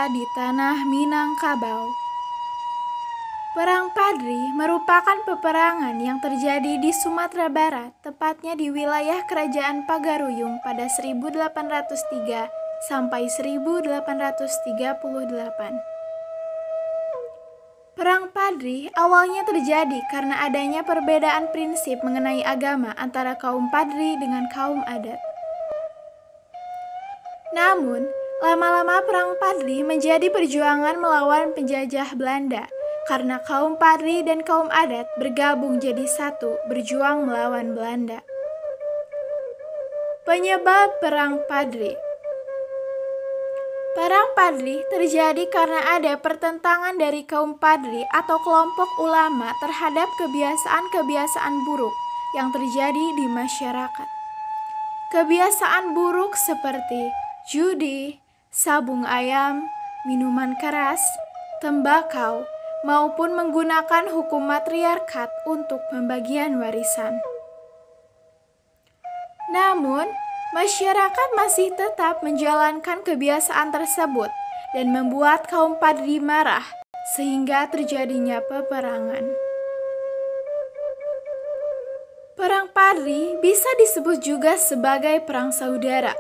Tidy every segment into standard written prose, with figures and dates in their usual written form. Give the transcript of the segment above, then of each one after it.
Sumatera di tanah Minangkabau. Perang Padri merupakan peperangan yang terjadi di Sumatera Barat, tepatnya di wilayah Kerajaan Pagaruyung pada 1803 sampai 1838. Perang Padri awalnya terjadi karena adanya perbedaan prinsip mengenai agama antara kaum Padri dengan kaum adat. Namun, lama-lama Perang Padri menjadi perjuangan melawan penjajah Belanda, karena kaum Padri dan kaum adat bergabung jadi satu berjuang melawan Belanda. Penyebab Perang Padri. Perang Padri terjadi karena ada pertentangan dari kaum Padri atau kelompok ulama terhadap kebiasaan-kebiasaan buruk yang terjadi di masyarakat. Kebiasaan buruk seperti judi, sabung ayam, minuman keras, tembakau, maupun menggunakan hukum matriarkat untuk pembagian warisan. Namun, masyarakat masih tetap menjalankan kebiasaan tersebut dan membuat kaum Padri marah sehingga terjadinya peperangan. Perang Padri bisa disebut juga sebagai perang saudara,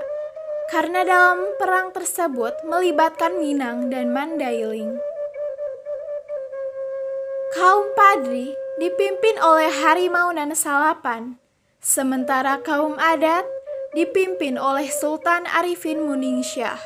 karena dalam perang tersebut melibatkan Minang dan Mandailing. Kaum Padri dipimpin oleh Harimau Nan Salapan, sementara kaum adat dipimpin oleh Sultan Arifin Muningsyah.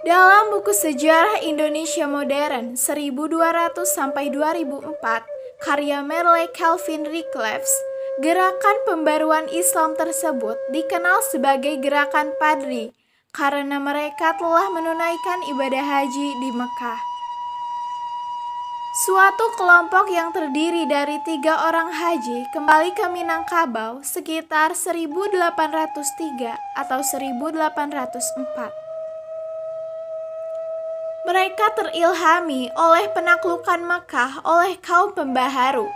Dalam buku Sejarah Indonesia Modern 1200 sampai 2004, karya Merle Calvin Reclefs, gerakan pembaruan Islam tersebut dikenal sebagai gerakan Padri karena mereka telah menunaikan ibadah haji di Mekah. Suatu kelompok yang terdiri dari 3 orang haji kembali ke Minangkabau sekitar 1803 atau 1804. Mereka terilhami oleh penaklukan Mekah oleh kaum pembaharu.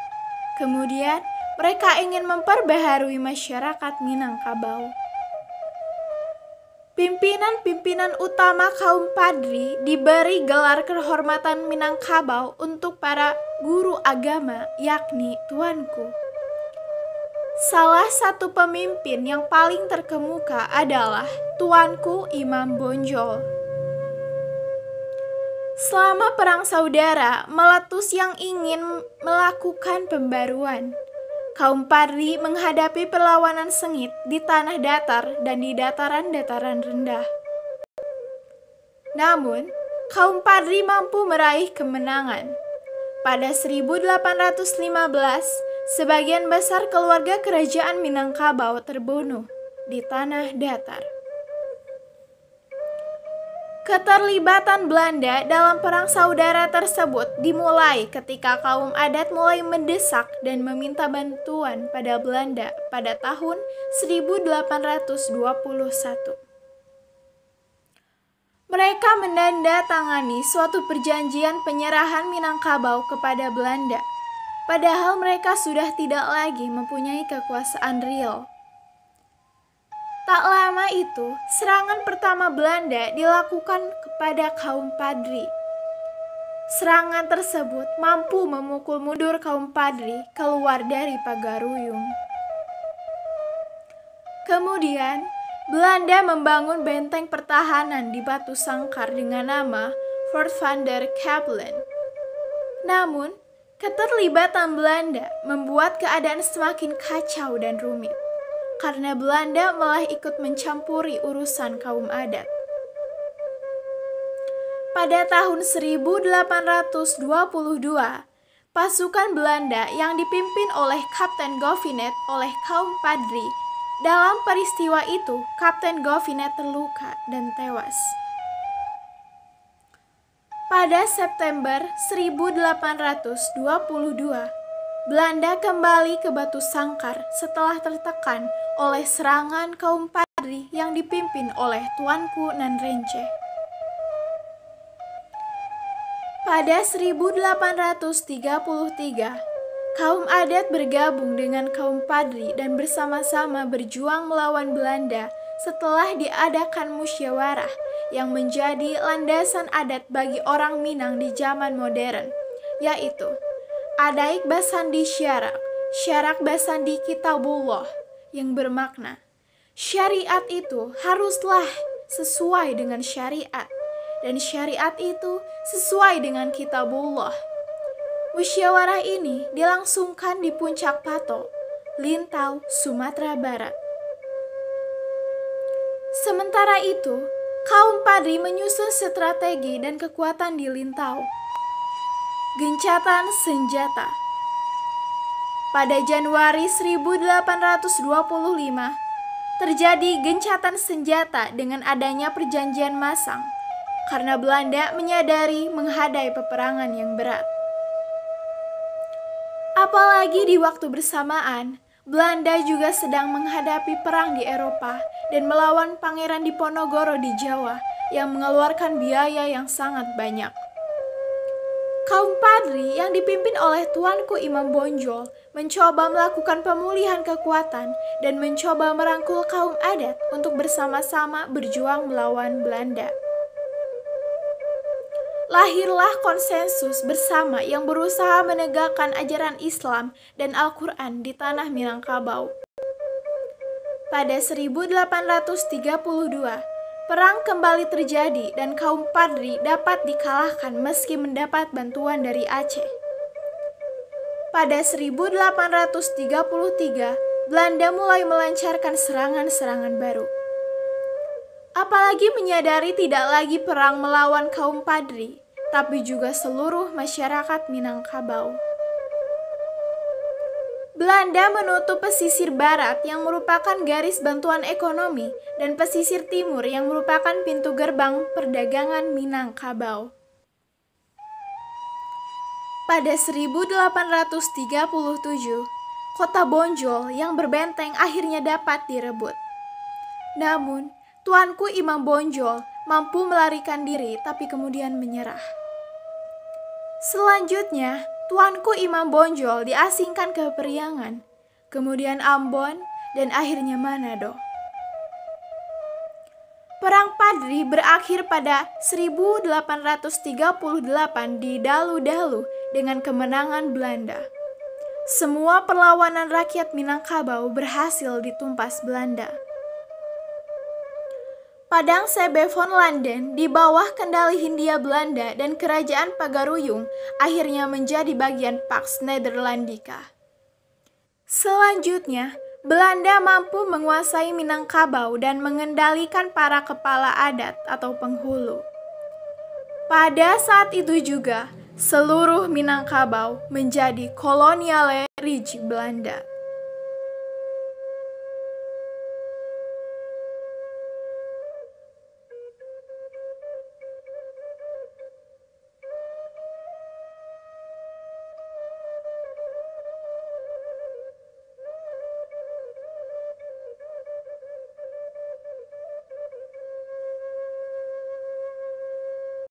Kemudian, mereka ingin memperbaharui masyarakat Minangkabau. Pimpinan-pimpinan utama kaum Padri diberi gelar kehormatan Minangkabau untuk para guru agama, yakni tuanku. Salah satu pemimpin yang paling terkemuka adalah Tuanku Imam Bonjol. Selama Perang Saudara meletus yang ingin melakukan pembaruan, kaum Padri menghadapi perlawanan sengit di tanah datar dan di dataran-dataran rendah. Namun, kaum Padri mampu meraih kemenangan. Pada 1815, sebagian besar keluarga kerajaan Minangkabau terbunuh di tanah datar. Keterlibatan Belanda dalam Perang Saudara tersebut dimulai ketika kaum adat mulai mendesak dan meminta bantuan pada Belanda pada tahun 1821. Mereka menandatangani suatu perjanjian penyerahan Minangkabau kepada Belanda, padahal mereka sudah tidak lagi mempunyai kekuasaan real. Tak lama itu, serangan pertama Belanda dilakukan kepada kaum Padri. Serangan tersebut mampu memukul mundur kaum Padri keluar dari Pagaruyung. Kemudian, Belanda membangun benteng pertahanan di Batu Sangkar dengan nama Fort van der Kapellen. Namun, keterlibatan Belanda membuat keadaan semakin kacau dan rumit, karena Belanda malah ikut mencampuri urusan kaum adat. Pada tahun 1822, pasukan Belanda yang dipimpin oleh Kapten Gouvinet oleh kaum Padri. Dalam peristiwa itu, Kapten Gouvinet terluka dan tewas. Pada September 1822, Belanda kembali ke Batu Sangkar setelah tertekan oleh serangan kaum Padri yang dipimpin oleh Tuanku Nan Renceh. Pada 1833, kaum adat bergabung dengan kaum Padri dan bersama-sama berjuang melawan Belanda setelah diadakan musyawarah yang menjadi landasan adat bagi orang Minang di zaman modern, yaitu Adaik Basandi Syarak, Syarak Basandi Kitabullah, yang bermakna syariat itu haruslah sesuai dengan syariat, dan syariat itu sesuai dengan Kitabullah. Musyawarah ini dilangsungkan di Puncak Pato, Lintau, Sumatera Barat. Sementara itu, kaum Padri menyusun strategi dan kekuatan di Lintau. Gencatan senjata. Pada Januari 1825, terjadi gencatan senjata dengan adanya perjanjian Masang, karena Belanda menyadari menghadapi peperangan yang berat. Apalagi di waktu bersamaan, Belanda juga sedang menghadapi perang di Eropa dan melawan Pangeran Diponegoro di Jawa yang mengeluarkan biaya yang sangat banyak. Kaum Padri yang dipimpin oleh Tuanku Imam Bonjol mencoba melakukan pemulihan kekuatan dan mencoba merangkul kaum adat untuk bersama-sama berjuang melawan Belanda. Lahirlah konsensus bersama yang berusaha menegakkan ajaran Islam dan Al-Quran di tanah Minangkabau. Pada 1832, perang kembali terjadi dan kaum Padri dapat dikalahkan meski mendapat bantuan dari Aceh. Pada 1833, Belanda mulai melancarkan serangan-serangan baru. Apalagi menyadari tidak lagi perang melawan kaum Padri, tapi juga seluruh masyarakat Minangkabau. Belanda menutup pesisir barat yang merupakan garis bantuan ekonomi dan pesisir timur yang merupakan pintu gerbang perdagangan Minangkabau. Pada 1837, kota Bonjol yang berbenteng akhirnya dapat direbut. Namun, Tuanku Imam Bonjol mampu melarikan diri tapi kemudian menyerah. Selanjutnya, Tuanku Imam Bonjol diasingkan ke Periangan, kemudian Ambon, dan akhirnya Manado. Perang Padri berakhir pada 1838 di Dalu-Dalu dengan kemenangan Belanda. Semua perlawanan rakyat Minangkabau berhasil ditumpas Belanda. Padang Sebe von Landen di bawah kendali Hindia Belanda dan Kerajaan Pagaruyung akhirnya menjadi bagian Pax Nederlandica. Selanjutnya, Belanda mampu menguasai Minangkabau dan mengendalikan para kepala adat atau penghulu. Pada saat itu juga, seluruh Minangkabau menjadi koloniale Rij Belanda.